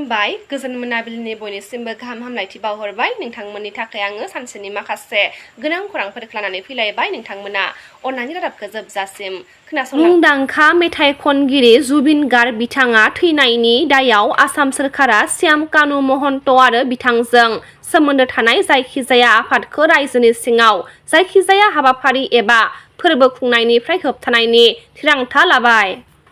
खुलुमबाय गोजोन मोनाबिलिनि बयनिसिमबो गाहाम हामलायथि बावहरबाय नोंथांमोननि थाखाय आङो सानसेनि माखासे गोनां खौरांफोर लानानै फैलायबाय नोंथांमोना अन्नानै रादाबखौ जोबजासिम खोनासंलां। मुंदांखा मेथाइ खनगिरि जुबिन गार्ग बिथाङा थैनायनि दायाव आसाम सोरखारा श्याम कानु महन्त आरो बिथांजों सोमोन्दो थानाय जायखिजाया आफादखौ रायजोनि सिङाव जायखिजाया हाबाफारि एबा फोरबो खुंनायनिफ्राय होबथानायनि थिरांथा लाबाय।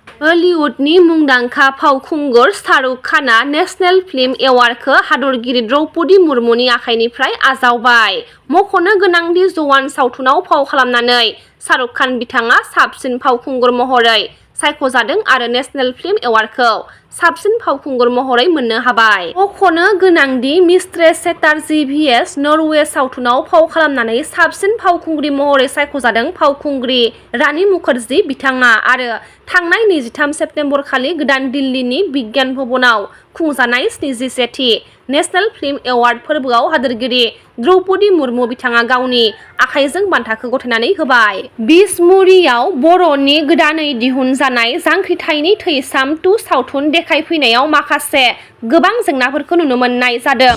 बलिउडनि मुंदांखा फावखुंगुर शाहरुख खानआ नेशनेल फिल्म एवार्डखौ हादरगिरि द्रौपदी मुर्मुनि आखाइनिफ्राय आजावबाय। मख'नो गोनांदि जवान सावथुनाव फाव खालामनानै शाहरुख खान बिथाङा साबसिन फावखुंगुर महरै सायख'जादों आरो नेशनेल फिल्म एवार्डखौ साबसिन फावखुंगुर महरै मोननो हाबाय। मख'नो गोनांदि मिस्ट्रेस चेटार्जी vs नरवे सावथुनाव फाव खालामनानै साबसिन फावखुंग्रि महरै सायख'जादों फावखुंग्रि रानी मुखार्जी बिथाङा आरो थांनाय 23 सेप्तेम्बर खालि गोदान दिल्लीनि बिगियान भवनाव खुंजानाय 77थि नेशनेल फिल्म एवार्ड फोरबोआव हादोरगिरि द्रौपदी मुर्मु बिथाङा गावनि आखाइजों बान्थाखौ गथायनानै होबाय। बिसमुरियाव बर'नि गोदानै दिहुनजानाय जांख्रिथायनि थैसाम 2 सावथुन देखायफैनायाव माखासे गोबां जेंनाफोरखौ नुनो मोननाय जादों।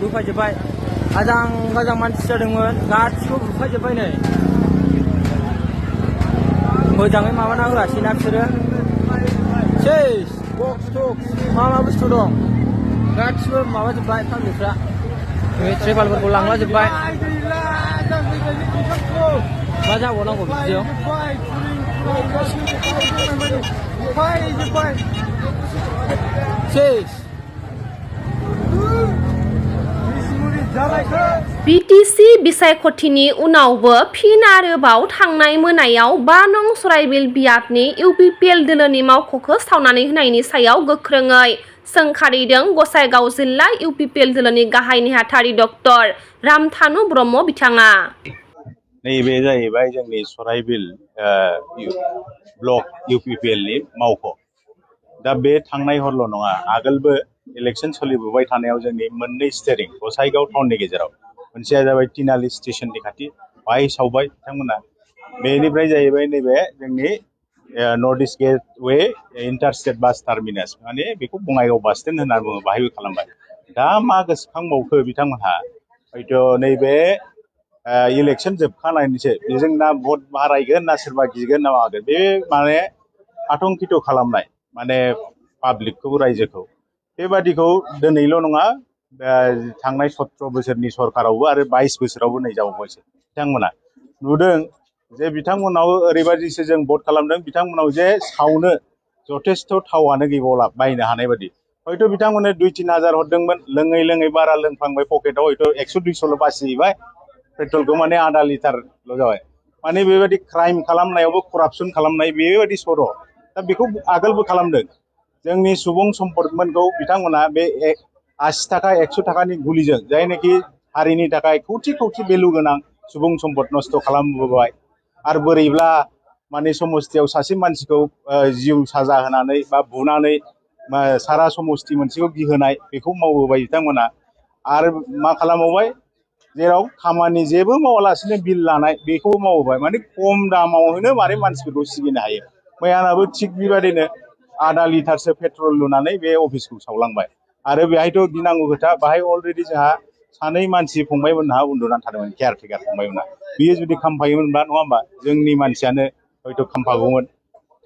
बुफायजोब्बाय आजां मानसि जादोंमोन गासिबो बुफायजोब्बाय नै मोजाङै माबाना होआसैना बिसोरो सेस बक्स मा बुस्थु दं गासिबो माबाजोब्बाय फाब्लिकफ्रा ट्रेभालफोरखौ लांलाजोब्बाय मा जाबावनांगौ बिदियाव सेस बिटिसि बिसायख'थिनि उनावबो फिन आरोबाव थांनाय मोनायाव 5 नं सराइबिल बियाबनि इउपिपिएल दोलोनि मावख'खौ सावनानै होनायनि सायाव गोख्रोङै सोंखारिदों गसाइगाव जिल्ला इउपिपिएल दोलोनि गाहाय नेहाथारि डक्टर रामथानु ब्रह्म बिथाङा। नैबे जाहैबाय जोंनि सराइबिल ब्लक इउपिपिएलनि मावख'। दा बे थांनाय हरल' नङा आगोलबो इलेक्सन सोलिबोबाय थानायाव जोंनि मोननै स्टेरिं गसाइगाव टाउननि गेजेराव मोनसेया जाबाय तिनालि स्टेशननि खाथि बाहाय सावबाय बिथांमोना बेनिफ्राय जाहैबाय नैबे जोंनि नर्थ इस्ट गेटवे इन्टारस्टेट बास टार्मिनास माने बेखौ बङाइगाव बास स्टेन्ड होनना बुङो बाहायबो खालामबाय। दा मा गोसोखांबावखो बिथांमोनहा हयथ' नैबे इलेक्सन जोबखानायनिसो बेजों ना भट बारायगोन ना सोरबा गिगोन ना मागोन बे माने आतंकित खालामनाय माने पाब्लिकखौ रायजोखौ बेबादिखौ दिनैल' नङा थांनाय 17 बोसोरनि सरकारावबो आरो 22 बोसोरावबो नै जाबावबायसो बिथांमोना नुदों जे बिथांमोनाव ओरैबायदिसो जों भट खालामदों बिथांमोनाव जे सावनो जथेस्थ' थावानो गैबावला बायनो हानाय बादि हयथ' बिथांमोननो 2-3 हाजार हरदोंमोन लोङै बारा लोंफ्लांबाय पकेटाव हयथ' 100-200ल' बासिहैबाय पेट्रलखौ माने आधा लिटारल' जाबाय माने बेबायदि क्राइम खालामनायावबो करापसन खालामनाय बेबायदि सर' दा बेखौ आगोलबो खालामदों जोंनि सुबुं सम्पदमोनखौ बिथांमोना बे 80 थाखा 100 थाखानि गुलिजों जायनाखि हारिनि थाखाय खौथि भेलु गोनां सुबुं सम्पद नस्थ' खालामबोबाय आरो बोरैब्ला माने समस्थियाव सासे मानसिखौ जिउ साजा होनानै बा बुनानै सारा समस्ति मोनसेखौ गिहोनाय बेखौ मावबोबाय बिथांमोना आरो मा खालामबावबाय जेराव खामानि जेबो मावालासिनो बिल लानाय बेखौ मावबाय माने खम दामावनो माने मानसिफोरखौ सिगिनो हायो। मैयानाबो थिग बेबादिनो आधा लिटारसो पेट्रल लुनानै बे अफिसखौ सावलांबाय आरो बेहायथ' गिनांगौ खोथा बाहाय अलरेडि जोंहा 2 मानसि फंबायमोनहा उन्दुनानै थादोंमोन केयारटेकार फंबायमोनहा बियो जुदि खामफायोमोनबा नङा होमबा जोंनि मानसियानो हयथ' खामफागौमोन।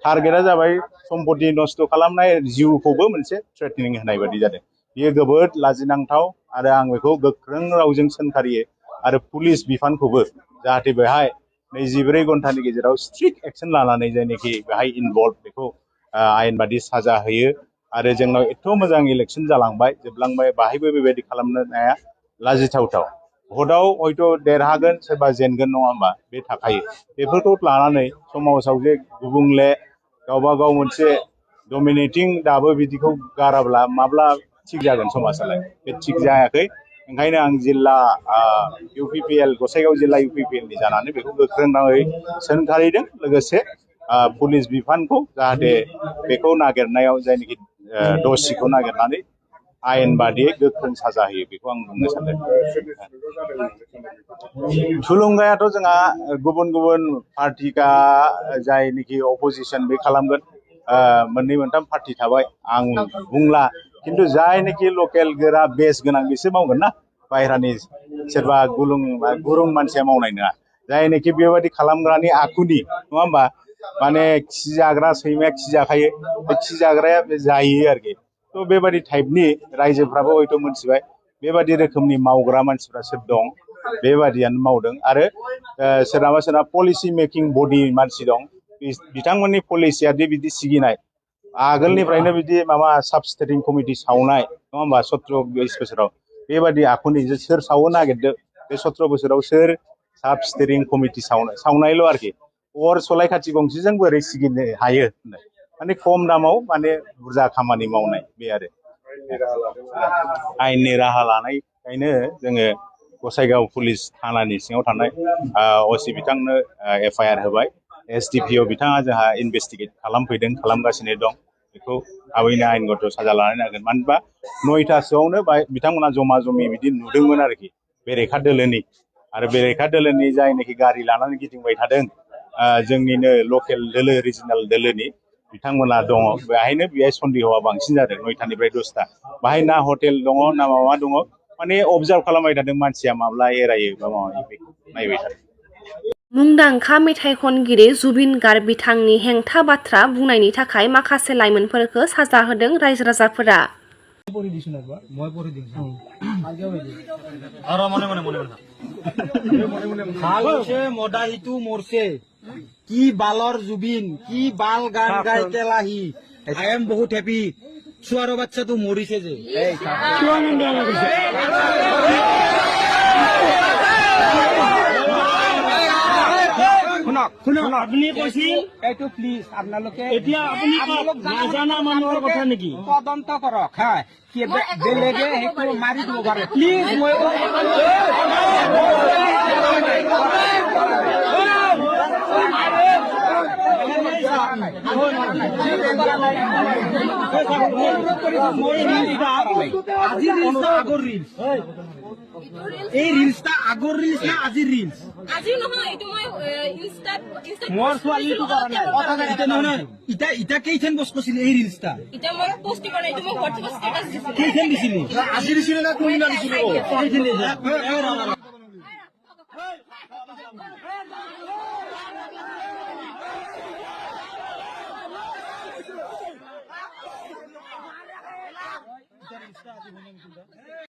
टारगेटआ जाबाय सम्पति नस्थ' खालामनाय जिउखौबो मोनसे थ्रेटनिं होनाय बादि जादों बियो जोबोद लाजिनांथाव आरो आं बेखौ गोख्रों रावजों सोंखारियो आरो पुलिस बिफानखौबो जाहाथे बेहाय 24 घन्टानि गेजेराव स्ट्रिक्ट एक्सन लानानै जायनाखि बेहाय इनभल्भ बेखौ आयेन बादि साजा होयो आरो जोंनाव एथ' मोजां इलेक्सन जालांबाय जोबलांबाय बाहायबो बेबायदि खालामनाया लाजिथावथाव भटआव हयथ' देरहागोन सोरबा जेनगोन नङा होमबा बे थाखायो बेफोरखौ लानानै समाजाव जे गुबुंले गावबा गाव मोनसे डमिनेटिं दाबो बिदिखौ गाराब्ला माब्ला थिग जागोन समाजालाय बे थिग जायाखै ओंखायनो आं जिल्ला इउपिपिएल गसाइगाव जिल्ला इउपिपिएलनि जानानै बेखौ गोख्रों रावै सोंखारिदों लोगोसे पुलिस बिफानखौ जाहाथे बेखौ नागिरनायाव जायनाखि दसिखौ नागिरनानै आयेन बादियै गोख्रों साजा होयो बेखौ आं बुंनो सानदों। थुलुंगायाथ' जोंहा गुबुन पार्टिका जायनिखि अपोजिसन बे खालामगोन 2-3 पार्टि थाबाय आं बुंला खिन्थु जायनोखि लकेल गोरा बेस गोनां बिसोर मावगोन ना बाहेरानि सोरबा गुरुं मानसिया मावनाय नङा जायनोखि बेबायदि खालामग्रानि आखुनि नङा होमबा माने खि जाग्रा सैमाया खि जाखायो बे खि जाग्राया बे जायो आरोखि थ' बेबायदि टाइपनि रायजोफ्राबो हयथ' मोनथिबाय बेबायदि रोखोमनि मावग्रा मानसिफ्रा सोर दं बेबादियानो मावदों आरो सोरनाबा पलिसि मेकिं बडि मानसि दं बिथांमोननि पलिसिया बिदि सिगिनाय आगोलनिफ्रायनो बिदि माबा साब स्टेरिं कमिटि सावनाय नङा होमबा 17-20 बोसोराव बेबायदि आखुनि सोर सावनो नागिरदों बे 17 बोसोराव सोर साब स्टेरिं कमिटि सावनायल' आरोखि अर सलाय खाथि गंसेजों बोरै सिगिनो हायो माने खम दामाव माने बुरजा खामानि मावनाय बे आरो आयेननि राहा लानायखायनो जोङो गसाइगाव पुलिस थानानि सिङाव थानाय असि बिथांनो FIR होबाय SDPO बिथाङा जोंहा इनभेस्टिगेट खालामगासिनो दं बेखौ थाबैनो आयेनगत साजा लानो नांगोन मानो होनबा 9थासोआवनो बिथांमोना जमा जमि बिदि नुदोंमोन आरोखि बेरेखा दोलोनि आरो बेरेखा दोलोनि जायनाखि गारि लानानै गिदिंबाय थादों जोंनिनो लकेल दोलो रिजनेल दोलोनि बिथांमोना दङ बेहाय सन्देहआ बांसिन जादों 9थानिफ्राय 10था बाहाय ना हटेल दङ ना माबा दङ माने अबजार्भ खालामबाय थादों मानसिया माब्ला एरायो बा माबा बेखौ नायबाय थादों मुंदांखा मेथाइ खनगिरि जुबिन गार्ग बिथांनि हेंथा बाथ्रा बुंनायनि थाखाय माखासे लाइमोनफोरखौ साजा होदों रायजो राजाफोरा কি বালৰ জুবিন কি বাল গান গাই তেলাহি আই এম বহুত হেপি ছোৱাৰো বাচ্চাটো মৰিছে যে শুনক আপুনি কৈছিল এইটো প্লিজ আপোনালোকে এতিয়া আপুনি নাজানা মানুহৰ কথা নেকি তদন্ত কৰক হা কি বেলেগে সেইটো মাৰি দিব পাৰে প্লিজ মই এই রিলসটা আগৰ রিলস না আজিৰ রিলস আজি নহয় এটো মই ইনস্টাত মোৰ ছোৱালীটো কাৰণে কথা জানিতে নহয় ইটা কেইখন পোষ্ট কৰিছিল এই রিলসটা ইটা মই পোষ্ট কৰা নাই তুমি হোৱাটছএপ ষ্টেটাস দিছিল কেইখন দিছিল আজি দিছিল না কোনদিনা দিছিল কেইখন দিছিল